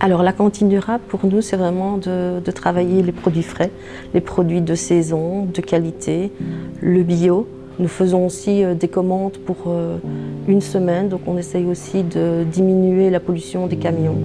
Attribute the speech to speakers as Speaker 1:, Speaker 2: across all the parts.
Speaker 1: Alors la cantine durable, pour nous, c'est vraiment de travailler les produits frais, les produits de saison, de qualité, le bio. Nous faisons aussi des commandes pour une semaine, donc on essaye aussi de diminuer la pollution des camions.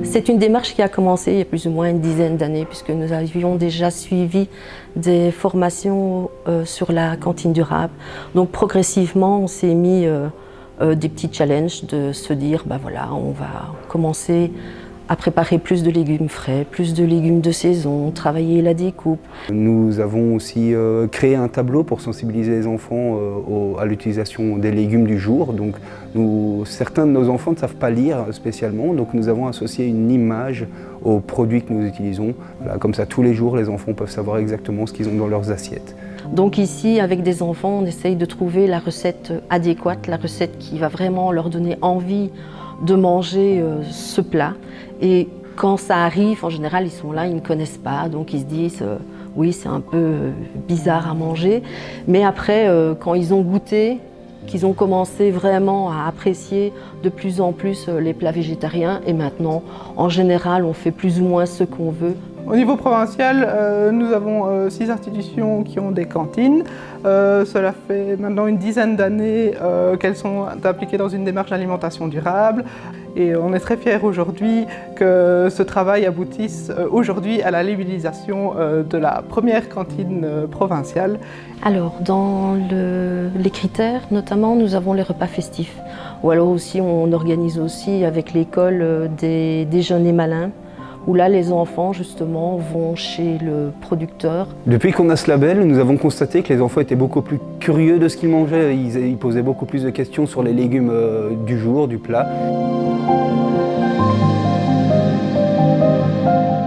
Speaker 1: C'est une démarche qui a commencé il y a plus ou moins une dizaine d'années, puisque nous avions déjà suivi des formations sur la cantine durable. Donc progressivement, on s'est mis des petits challenges de se dire, ben voilà, on va commencer à préparer plus de légumes frais, plus de légumes de saison, travailler la découpe.
Speaker 2: Nous avons aussi créé un tableau pour sensibiliser les enfants à l'utilisation des légumes du jour. Donc, certains de nos enfants ne savent pas lire spécialement, donc nous avons associé une image aux produits que nous utilisons. Voilà, comme ça, tous les jours, les enfants peuvent savoir exactement ce qu'ils ont dans leurs assiettes.
Speaker 1: Donc ici, avec des enfants, on essaye de trouver la recette adéquate, la recette qui va vraiment leur donner envie de manger ce plat. Et quand ça arrive, en général, ils sont là, ils ne connaissent pas, donc ils se disent oui, c'est un peu bizarre à manger. Mais après, quand ils ont goûté, qu'ils ont commencé vraiment à apprécier de plus en plus les plats végétariens, et maintenant, en général, on fait plus ou moins ce qu'on veut.
Speaker 3: Au niveau provincial, nous avons 6 institutions qui ont des cantines. Cela fait maintenant une dizaine d'années qu'elles sont impliquées dans une démarche d'alimentation durable. Et on est très fiers aujourd'hui que ce travail aboutisse aujourd'hui à la labellisation de la première cantine provinciale.
Speaker 1: Alors, dans les critères, notamment, nous avons les repas festifs. Ou alors aussi, on organise aussi avec l'école des déjeuners malins, où là, les enfants, justement, vont chez le producteur.
Speaker 2: Depuis qu'on a ce label, nous avons constaté que les enfants étaient beaucoup plus curieux de ce qu'ils mangeaient. Ils posaient beaucoup plus de questions sur les légumes du jour, du plat.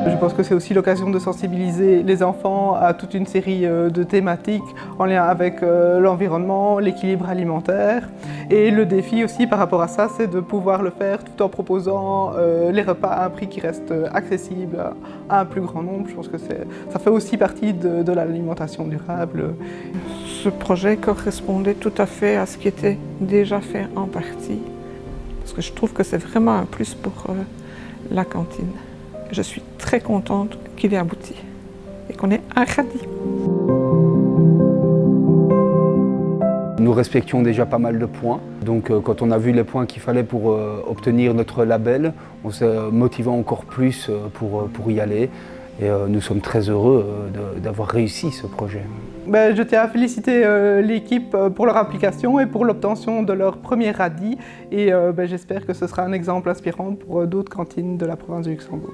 Speaker 3: Je pense que c'est aussi l'occasion de sensibiliser les enfants à toute une série de thématiques en lien avec l'environnement, l'équilibre alimentaire. Et le défi aussi par rapport à ça, c'est de pouvoir le faire tout en proposant les repas à un prix qui reste accessible à un plus grand nombre. Je pense que ça fait aussi partie de l'alimentation durable.
Speaker 4: Ce projet correspondait tout à fait à ce qui était déjà fait en partie. Parce que je trouve que c'est vraiment un plus pour la cantine. Je suis très contente qu'il ait abouti et qu'on ait un radis.
Speaker 2: Nous respections déjà pas mal de points, donc quand on a vu les points qu'il fallait pour obtenir notre label, on s'est motivé encore plus pour y aller. Et nous sommes très heureux d'avoir réussi ce projet.
Speaker 3: Je tiens à féliciter l'équipe pour leur implication et pour l'obtention de leur premier radis. Et j'espère que ce sera un exemple inspirant pour d'autres cantines de la province du Luxembourg.